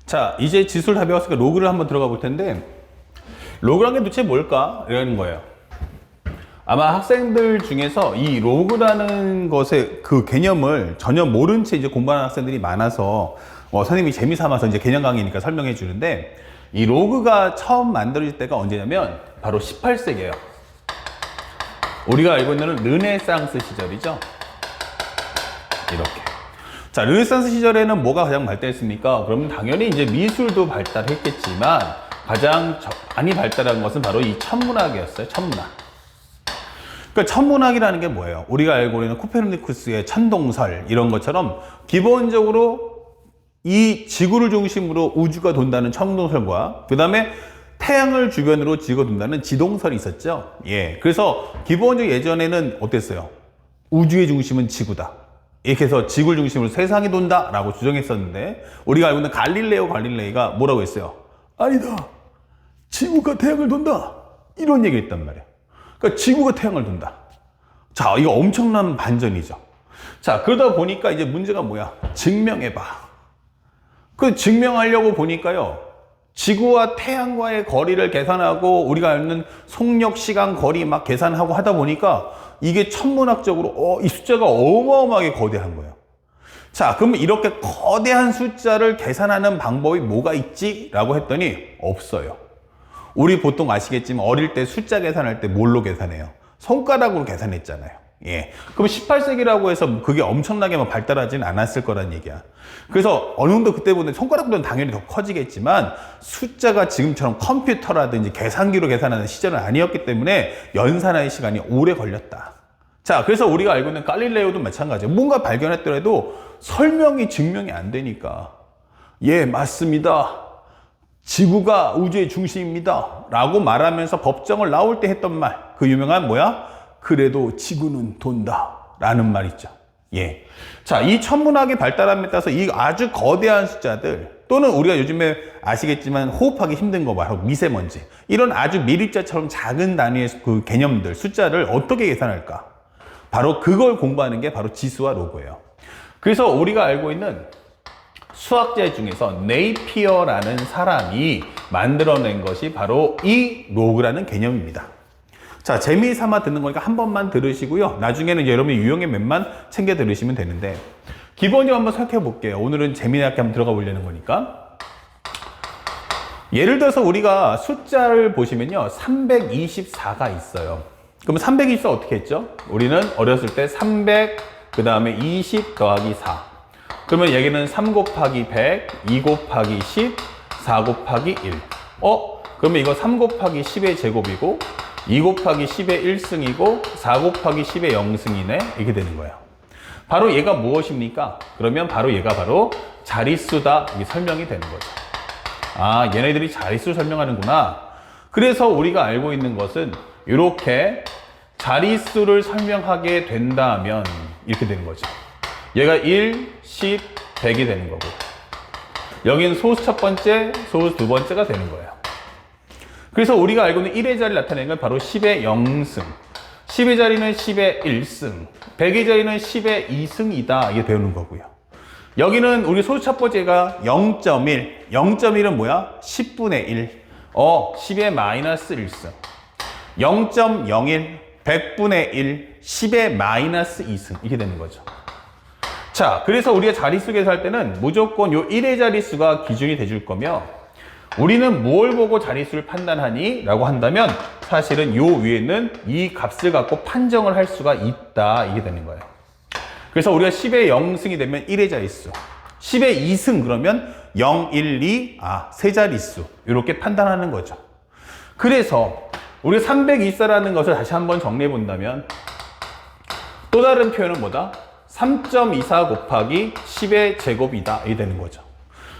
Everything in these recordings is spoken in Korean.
자, 이제 지수를 다 배웠으니까 로그를 한번 들어가 볼 텐데, 로그라는 게 도대체 뭘까? 이러는 거예요. 아마 학생들 중에서 이 로그라는 것의 그 개념을 전혀 모른 채 이제 공부하는 학생들이 많아서 선생님이 재미삼아서 이제 개념 강의니까 설명해 주는데, 이 로그가 처음 만들어질 때가 언제냐면 바로 18세기예요. 우리가 알고 있는 르네상스 시절이죠. 이렇게. 자, 르네상스 시절에는 뭐가 가장 발달했습니까? 그러면 당연히 이제 미술도 발달했겠지만 가장 많이 발달한 것은 바로 이 천문학이었어요. 천문학. 그러니까 천문학이라는 게 뭐예요? 우리가 알고 있는 코페르니쿠스의 천동설 이런 것처럼 기본적으로 이 지구를 중심으로 우주가 돈다는 천동설과 그 다음에 태양을 주변으로 지구가 돈다는 지동설이 있었죠. 예. 그래서 기본적으로 예전에는 어땠어요? 우주의 중심은 지구다. 이렇게 해서 지구를 중심으로 세상이 돈다 라고 주장했었는데, 우리가 알고 있는 갈릴레이가 뭐라고 했어요? 아니다, 지구가 태양을 돈다, 이런 얘기를 했단 말이에요. 그러니까 지구가 태양을 돈다. 자, 이거 엄청난 반전이죠. 자, 그러다 보니까 이제 문제가 뭐야? 증명해봐. 그 증명하려고 보니까요, 지구와 태양과의 거리를 계산하고 우리가 아는 속력, 시간, 거리 막 계산하고 하다 보니까 이게 천문학적으로 이 숫자가 어마어마하게 거대한 거예요. 자, 그러면 이렇게 거대한 숫자를 계산하는 방법이 뭐가 있지? 라고 했더니 없어요. 우리 보통 아시겠지만 어릴 때 숫자 계산할 때 뭘로 계산해요? 손가락으로 계산했잖아요. 예. 그럼 18세기라고 해서 그게 엄청나게 발달하지는 않았을 거란 얘기야. 그래서 어느 정도 그때보다 손가락보다는 당연히 더 커지겠지만 숫자가 지금처럼 컴퓨터라든지 계산기로 계산하는 시절은 아니었기 때문에 연산하는 시간이 오래 걸렸다. 자, 그래서 우리가 알고 있는 갈릴레오도 마찬가지예요. 뭔가 발견했더라도 설명이 증명이 안 되니까, 예, 맞습니다, 지구가 우주의 중심입니다 라고 말하면서 법정을 나올 때 했던 말, 그 유명한 뭐야? 그래도 지구는 돈다 라는 말 있죠. 예. 자, 이 천문학의 발달함에 따라서 이 아주 거대한 숫자들, 또는 우리가 요즘에 아시겠지만 호흡하기 힘든 거 바로 미세먼지, 이런 아주 밀입자처럼 작은 단위의 그 개념들, 숫자를 어떻게 계산할까? 바로 그걸 공부하는 게 바로 지수와 로그예요. 그래서 우리가 알고 있는 수학자 중에서 네이피어라는 사람이 만들어낸 것이 바로 이 로그라는 개념입니다. 자, 재미삼아 듣는 거니까 한 번만 들으시고요. 나중에는 여러분이 유형의 몇만 챙겨 들으시면 되는데, 기본적으로 한번 생각해 볼게요. 오늘은 재미나게 한번 들어가 보려는 거니까. 예를 들어서 우리가 숫자를 보시면요, 324가 있어요. 그러면 324 어떻게 했죠? 우리는 어렸을 때 300, 그 다음에 20 더하기 4. 그러면 여기는 3 곱하기 100, 2 곱하기 10, 4 곱하기 1. 그러면 이거 3 곱하기 10의 제곱이고, 2 곱하기 10의 1승이고, 4 곱하기 10의 0승이네? 이렇게 되는 거예요. 바로 얘가 무엇입니까? 그러면 바로 얘가 바로 자릿수다. 이게 설명이 되는 거죠. 아, 얘네들이 자릿수를 설명하는구나. 그래서 우리가 알고 있는 것은 이렇게 자릿수를 설명하게 된다면 이렇게 되는 거죠. 얘가 1, 10, 100이 되는 거고, 여기는 소수 첫 번째, 소수 두 번째가 되는 거예요. 그래서 우리가 알고 있는 1의 자리를 나타내는 건 바로 10의 0승, 10의 자리는 10의 1승, 100의 자리는 10의 2승이다. 이게 배우는 거고요. 여기는 우리 소수 첫 번째가 0.1, 0.1은 뭐야? 10분의 1, 10의 마이너스 1승, 0.01, 100분의 1, 10의 마이너스 2승, 이렇게 되는 거죠. 자, 그래서 우리가 자릿수 계산할 때는 무조건 요 1의 자릿수가 기준이 돼줄 거며, 우리는 뭘 보고 자릿수를 판단하니? 라고 한다면 사실은 요 위에는 이 값을 갖고 판정을 할 수가 있다. 이게 되는 거예요. 그래서 우리가 10의 0승이 되면 1의 자릿수, 10의 2승 그러면 0, 1, 2, 세 자릿수, 이렇게 판단하는 거죠. 그래서 우리가 324라는 것을 다시 한번 정리해 본다면 또 다른 표현은 뭐다? 3.24 곱하기 10의 제곱이다. 이게 되는 거죠.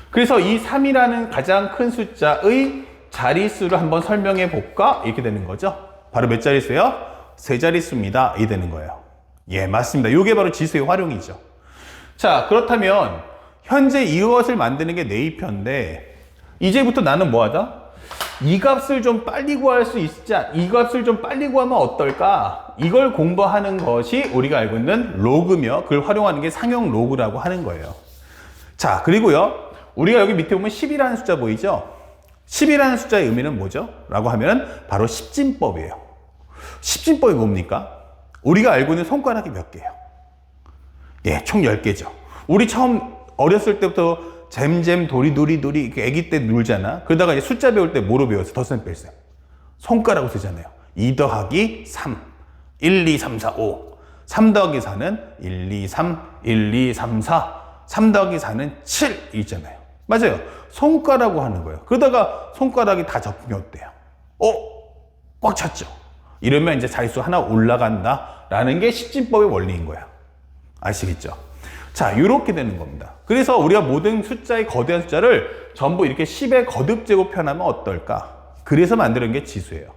그래서 이 3이라는 가장 큰 숫자의 자릿수를 한번 설명해 볼까? 이렇게 되는 거죠. 바로 몇 자릿수예요? 세 자릿수입니다. 이게 되는 거예요. 예, 맞습니다. 이게 바로 지수의 활용이죠. 자, 그렇다면 현재 이것을 만드는 게 네이피어인데, 이제부터 나는 뭐하다? 이 값을 좀 빨리 구할 수 있지, 이 값을 좀 빨리 구하면 어떨까? 이걸 공부하는 것이 우리가 알고 있는 로그며, 그걸 활용하는 게 상용 로그라고 하는 거예요. 자, 그리고요, 우리가 여기 밑에 보면 10이라는 숫자 보이죠? 10이라는 숫자의 의미는 뭐죠? 라고 하면 바로 십진법이에요. 십진법이 뭡니까? 우리가 알고 있는 손가락이 몇 개예요? 예, 총 10개죠. 우리 처음 어렸을 때부터 잼잼 도리도리 아기 때 놀잖아. 그러다가 이제 숫자 배울 때 뭐로 배웠어? 덧셈 뺄셈. 손가락으로 쓰잖아요. 2 더하기 3, 1, 2, 3, 4, 5. 3 더하기 4는 1, 2, 3, 1, 2, 3, 4. 3 더하기 4는 7 있잖아요. 맞아요. 손가락으로 하는 거예요. 그러다가 손가락이 다 접근이 어때요? 꽉 찼죠. 이러면 이제 자릿수 하나 올라간다라는 게 십진법의 원리인 거야. 아시겠죠? 자, 이렇게 되는 겁니다. 그래서 우리가 모든 숫자의 거대한 숫자를 전부 이렇게 10의 거듭제곱 표현하면 어떨까? 그래서 만드는 게 지수예요.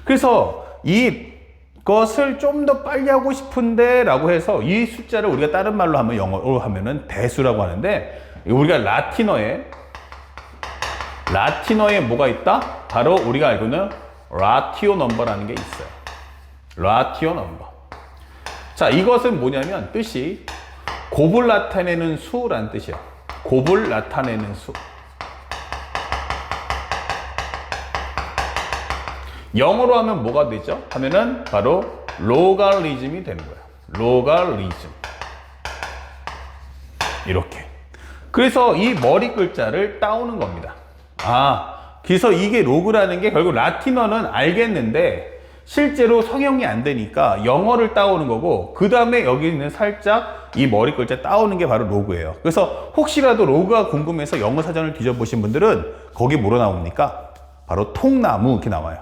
그래서 이것을 좀 더 빨리 하고 싶은데 라고 해서 이 숫자를 우리가 다른 말로 하면 영어로 하면은 대수라고 하는데 우리가 라틴어에 뭐가 있다? 바로 우리가 알고 있는 라티오 넘버라는 게 있어요. 라티오 넘버. 자, 이것은 뭐냐면 뜻이 곱을 나타내는 수라는 뜻이에요. 곱을 나타내는 수. 영어로 하면 뭐가 되죠? 하면은 바로 로가리즘이 되는 거예요. 로가리즘. 이렇게. 그래서 이 머리 글자를 따오는 겁니다. 그래서 이게 로그라는 게 결국 라틴어는 알겠는데 실제로 성형이 안 되니까 영어를 따오는 거고 그 다음에 여기 있는 살짝 이 머리 글자 따오는 게 바로 로그예요. 그래서 혹시라도 로그가 궁금해서 영어 사전을 뒤져보신 분들은 거기 뭐로 나옵니까? 바로 통나무 이렇게 나와요.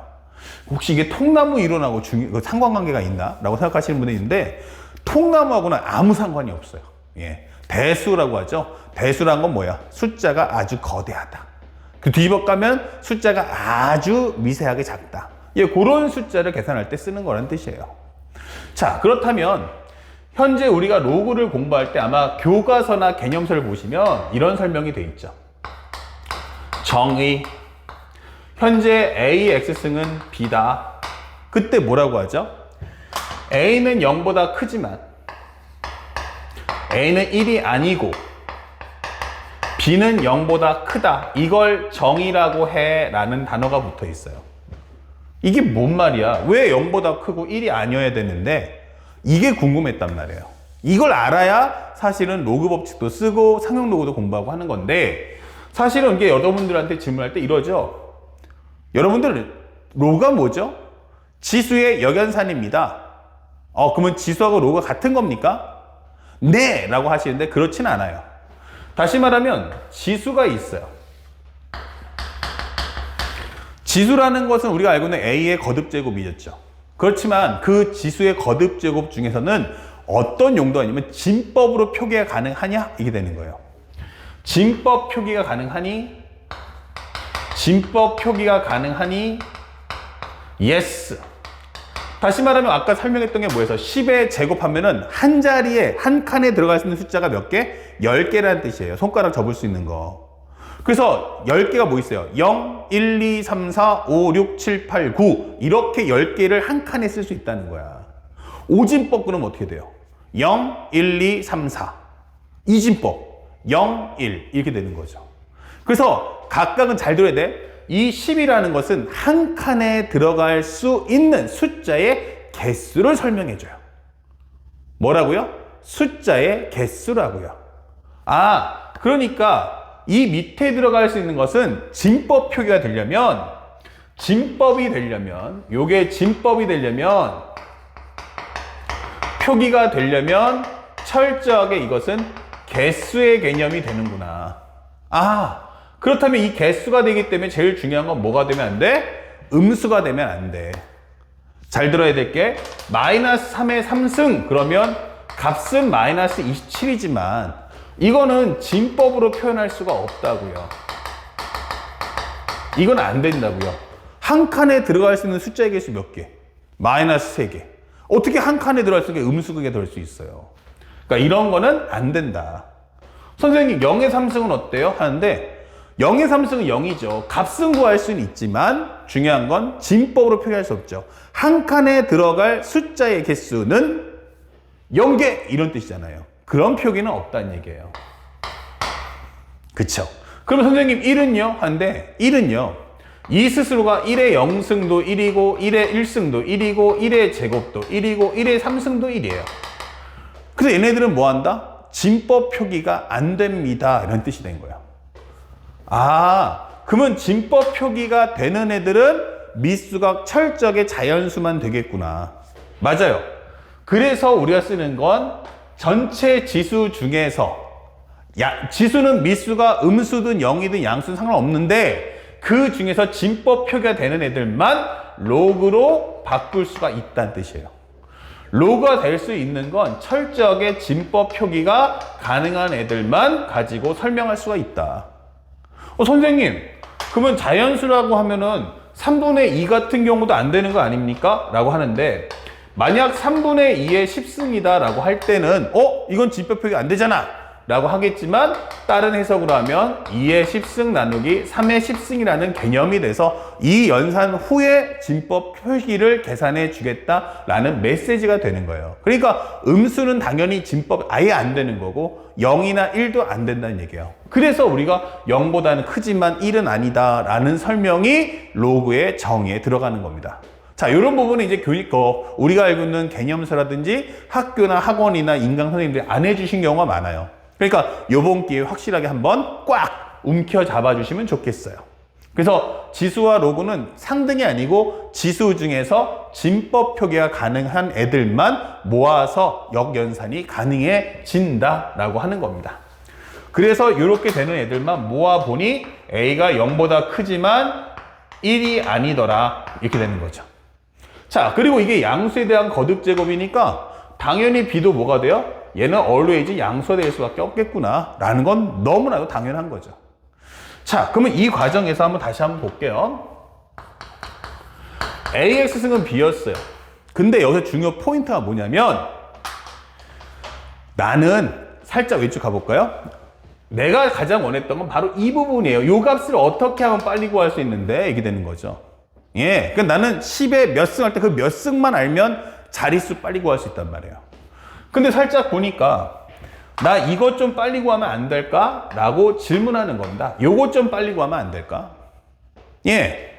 혹시 이게 통나무 이론하고 상관관계가 있나? 라고 생각하시는 분이 있는데 통나무하고는 아무 상관이 없어요. 예. 대수라고 하죠. 대수란 건 뭐야? 숫자가 아주 거대하다. 그 뒤집어 가면 숫자가 아주 미세하게 작다. 예, 그런 숫자를 계산할 때 쓰는 거라는 뜻이에요. 자, 그렇다면 현재 우리가 로그를 공부할 때 아마 교과서나 개념서를 보시면 이런 설명이 돼 있죠. 정의. 현재 A X승은 B다. 그때 뭐라고 하죠? A는 0보다 크지만 A는 1이 아니고 B는 0보다 크다. 이걸 정의라고 해 라는 단어가 붙어 있어요. 이게 뭔 말이야? 왜 0보다 크고 1이 아니어야 되는데 이게 궁금했단 말이에요. 이걸 알아야 사실은 로그 법칙도 쓰고 상용 로그도 공부하고 하는 건데 사실은 이게 여러분들한테 질문할 때 이러죠. 여러분들 로가 뭐죠? 지수의 역연산입니다. 그러면 지수하고 로가 같은 겁니까? 네! 라고 하시는데 그렇진 않아요. 다시 말하면 지수가 있어요. 지수라는 것은 우리가 알고 있는 A의 거듭제곱이었죠. 그렇지만 그 지수의 거듭제곱 중에서는 어떤 용도 아니면 진법으로 표기가 가능하냐? 이게 되는 거예요. 진법 표기가 가능하니? 진법 표기가 가능하니? yes. 다시 말하면 아까 설명했던 게 뭐예요? 10에 제곱하면은 한 자리에, 한 칸에 들어갈 수 있는 숫자가 몇 개? 10개라는 뜻이에요. 손가락 접을 수 있는 거. 그래서 10개가 뭐 있어요? 0, 1, 2, 3, 4, 5, 6, 7, 8, 9 이렇게 10개를 한 칸에 쓸 수 있다는 거야. 오진법 그러면 어떻게 돼요? 0, 1, 2, 3, 4 이진법 0, 1 이렇게 되는 거죠. 그래서 각각은 잘 들어야 돼. 이 10이라는 것은 한 칸에 들어갈 수 있는 숫자의 개수를 설명해줘요. 뭐라고요? 숫자의 개수라고요. 그러니까 이 밑에 들어갈 수 있는 것은 진법 표기가 되려면 요게 진법이 되려면 표기가 되려면 철저하게 이것은 개수의 개념이 되는구나. 그렇다면 이 개수가 되기 때문에 제일 중요한 건 뭐가 되면 안 돼? 음수가 되면 안 돼. 잘 들어야 될 게 마이너스 3의 3승 그러면 값은 마이너스 27이지만 이거는 진법으로 표현할 수가 없다고요. 이건 안 된다고요. 한 칸에 들어갈 수 있는 숫자의 개수 몇 개? 마이너스 3개. 어떻게 한 칸에 들어갈 수 있게 음수극에 될 수 있어요? 그러니까 이런 거는 안 된다. 선생님 0의 3승은 어때요? 하는데 0의 3승은 0이죠. 값은 구할 수는 있지만 중요한 건 진법으로 표기할 수 없죠. 한 칸에 들어갈 숫자의 개수는 0개 이런 뜻이잖아요. 그런 표기는 없다는 얘기예요. 그쵸? 그러면 선생님 1은요? 한데 1은요. 이 스스로가 1의 0승도 1이고 1의 1승도 1이고 1의 제곱도 1이고 1의 3승도 1이에요. 그래서 얘네들은 뭐 한다? 진법 표기가 안 됩니다. 이런 뜻이 된 거예요. 아, 그러면 진법 표기가 되는 애들은 미수가 철저하게 자연수만 되겠구나. 맞아요. 그래서 우리가 쓰는 건 전체 지수 중에서 지수는 미수가 음수든 영이든 양수든 상관없는데 그 중에서 진법 표기가 되는 애들만 로그로 바꿀 수가 있다는 뜻이에요. 로그가 될 수 있는 건 철저하게 진법 표기가 가능한 애들만 가지고 설명할 수가 있다. 선생님, 그러면 자연수라고 하면은 3분의 2 같은 경우도 안 되는 거 아닙니까? 라고 하는데, 만약 3분의 2의 10승이다 라고 할 때는 이건 진법 표기 안 되잖아 라고 하겠지만, 다른 해석으로 하면 2의 10승 나누기 3의 10승이라는 개념이 돼서 이 연산 후에 진법 표기를 계산해 주겠다라는 메시지가 되는 거예요. 그러니까 음수는 당연히 진법 아예 안 되는 거고 0이나 1도 안 된다는 얘기예요. 그래서 우리가 0보다는 크지만 1은 아니다라는 설명이 로그의 정의에 들어가는 겁니다. 자, 이런 부분은 이제 우리가 알고 있는 개념서라든지 학교나 학원이나 인강 선생님들이 안 해주신 경우가 많아요. 그러니까 요번 기회에 확실하게 한번 꽉 움켜 잡아주시면 좋겠어요. 그래서 지수와 로그는 상등이 아니고 지수 중에서 진법 표기가 가능한 애들만 모아서 역연산이 가능해진다라고 하는 겁니다. 그래서 이렇게 되는 애들만 모아보니 A가 0보다 크지만 1이 아니더라 이렇게 되는 거죠. 자, 그리고 이게 양수에 대한 거듭 제곱이니까 당연히 B도 뭐가 돼요? 얘는 always 양수가 될 수밖에 없겠구나 라는 건 너무나도 당연한 거죠. 자, 그러면 이 과정에서 다시 한번 볼게요. AX승은 B였어요. 근데 여기서 중요 포인트가 뭐냐면 나는 살짝 왼쪽 가볼까요? 내가 가장 원했던 건 바로 이 부분이에요. 이 값을 어떻게 하면 빨리 구할 수 있는데 이게 되는 거죠. 예, 그러니까 나는 10에 몇 승 할 때 그 몇 승만 알면 자릿수 빨리 구할 수 있단 말이에요. 근데 살짝 보니까 나 이것 좀 빨리 구하면 안 될까? 라고 질문하는 겁니다. 요것 좀 빨리 구하면 안 될까? 예.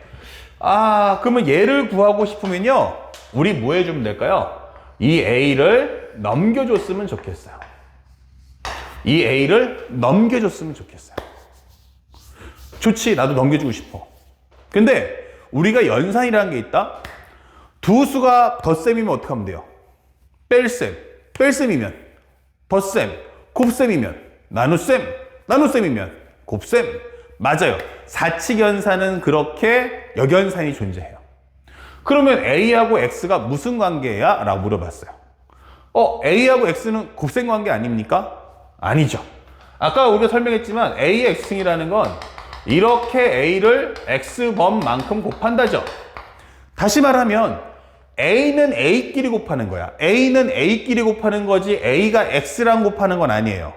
그러면 얘를 구하고 싶으면요. 우리 뭐 해주면 될까요? 이 A를 넘겨줬으면 좋겠어요. 이 A를 넘겨줬으면 좋겠어요. 좋지. 나도 넘겨주고 싶어. 근데 우리가 연산이라는 게 있다. 두 수가 덧셈이면 어떻게 하면 돼요? 뺄셈. 뺄셈이면 덧셈, 곱셈이면 나눗셈, 나눗셈이면 곱셈. 맞아요. 사칙연산은 그렇게 역연산이 존재해요. 그러면 A하고 X가 무슨 관계야? 라고 물어봤어요. A하고 X는 곱셈 관계 아닙니까? 아니죠. 아까 우리가 설명했지만 AX승이라는 건 이렇게 A를 X번만큼 곱한다죠. 다시 말하면 A는 A끼리 곱하는 거야. A는 A끼리 곱하는 거지 A가 X랑 곱하는 건 아니에요.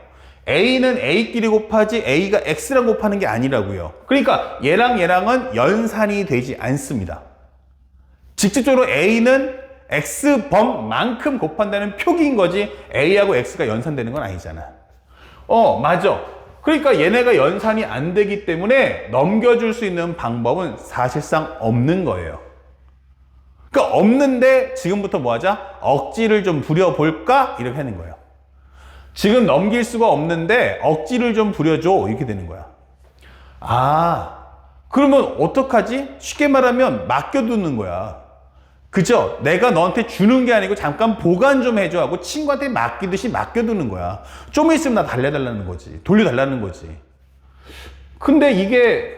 A는 A끼리 곱하지 A가 X랑 곱하는 게 아니라고요. 그러니까 얘랑 얘랑은 연산이 되지 않습니다. 직접적으로 A는 X번만큼 곱한다는 표기인 거지 A하고 X가 연산되는 건 아니잖아. 맞아. 그러니까 얘네가 연산이 안 되기 때문에 넘겨줄 수 있는 방법은 사실상 없는 거예요. 그러니까 없는데 지금부터 뭐 하자? 억지를 좀 부려볼까? 이렇게 하는 거예요. 지금 넘길 수가 없는데 억지를 좀 부려줘. 이렇게 되는 거야. 그러면 어떡하지? 쉽게 말하면 맡겨두는 거야. 그죠? 내가 너한테 주는 게 아니고 잠깐 보관 좀 해줘 하고 친구한테 맡기듯이 맡겨두는 거야. 좀 있으면 나 달래달라는 거지. 돌려달라는 거지. 근데 이게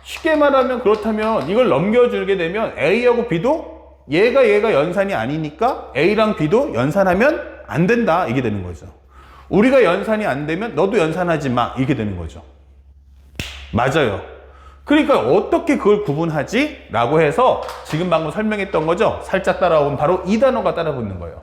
쉽게 말하면 그렇다면 이걸 넘겨주게 되면 A하고 B도 얘가 연산이 아니니까 A랑 B도 연산하면 안 된다. 이게 되는 거죠. 우리가 연산이 안 되면 너도 연산하지 마. 이게 되는 거죠. 맞아요. 그러니까 어떻게 그걸 구분하지? 라고 해서 지금 방금 설명했던 거죠. 살짝 따라오면 바로 이 단어가 따라붙는 거예요.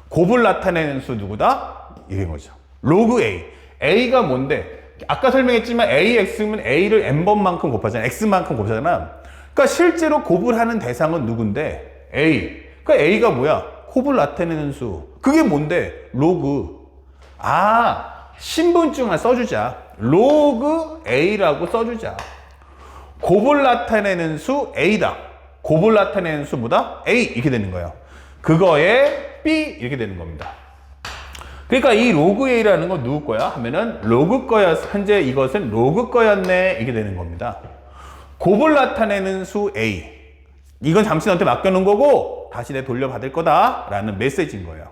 곱을 나타내는 수 누구다? 이게 거죠. 로그 A. A가 뭔데? 아까 설명했지만 AX면 A를 N번만큼 곱하잖아. X만큼 곱하잖아. 그러니까 실제로 곱을 하는 대상은 누군데? A. 그러니까 A가 뭐야? 곱을 나타내는 수. 그게 뭔데? 로그. 신분증 하나 써주자. 로그 A라고 써주자. 곱을 나타내는 수 A다. 곱을 나타내는 수 뭐다? A 이렇게 되는 거예요. 그거에 B 이렇게 되는 겁니다. 그러니까 이 로그 A라는 건 누구 거야? 하면은 로그 거야. 현재 이것은 로그 거였네. 이게 되는 겁니다. 곱을 나타내는 수 A. 이건 잠시 너한테 맡겨놓은 거고 다시 내 돌려받을 거다 라는 메시지인 거예요.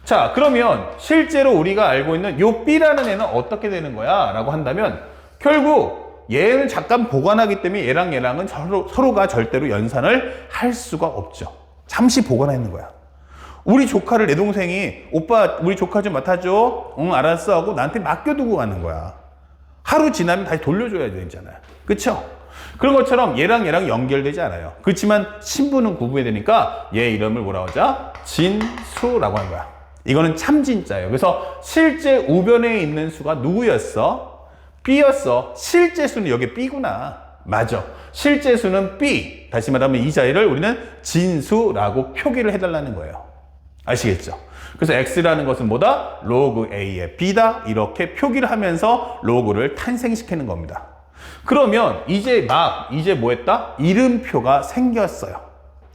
자, 그러면 실제로 우리가 알고 있는 요 B라는 애는 어떻게 되는 거야? 라고 한다면 결국 얘는 잠깐 보관하기 때문에 얘랑은 서로가 절대로 연산을 할 수가 없죠. 잠시 보관하는 거야. 우리 조카를 내 동생이 오빠 우리 조카 좀 맡아줘. 응 알았어 하고 나한테 맡겨두고 가는 거야. 하루 지나면 다시 돌려줘야 되잖아요. 그쵸? 그런 것처럼 얘랑 연결되지 않아요. 그렇지만 신부는 구분해야 되니까 얘 이름을 뭐라고 하자? 진수라고 하는 거야. 이거는 참진자예요. 그래서 실제 우변에 있는 수가 누구였어? B였어. 실제 수는 여기 B구나. 맞아. 실제 수는 B. 다시 말하면 이 자리를 우리는 진수라고 표기를 해달라는 거예요. 아시겠죠? 그래서 X라는 것은 뭐다? 로그 A의 B다. 이렇게 표기를 하면서 로그를 탄생시키는 겁니다. 그러면 이제 뭐 했다? 이름표가 생겼어요.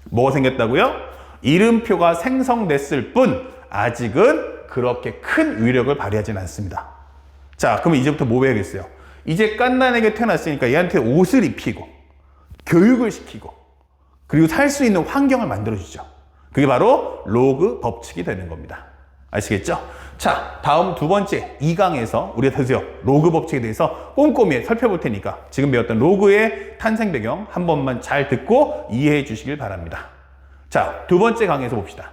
뭐가 생겼다고요? 이름표가 생성됐을 뿐 아직은 그렇게 큰 위력을 발휘하지는 않습니다. 자, 그럼 이제부터 뭐 배우겠어요? 이제 갓난에게 태어났으니까 얘한테 옷을 입히고 교육을 시키고 그리고 살 수 있는 환경을 만들어주죠. 그게 바로 로그 법칙이 되는 겁니다. 아시겠죠? 자, 다음 두 번째 2강에서 우리가 드디어 로그 법칙에 대해서 꼼꼼히 살펴볼 테니까 지금 배웠던 로그의 탄생 배경 한 번만 잘 듣고 이해해 주시길 바랍니다. 자, 두 번째 강의에서 봅시다.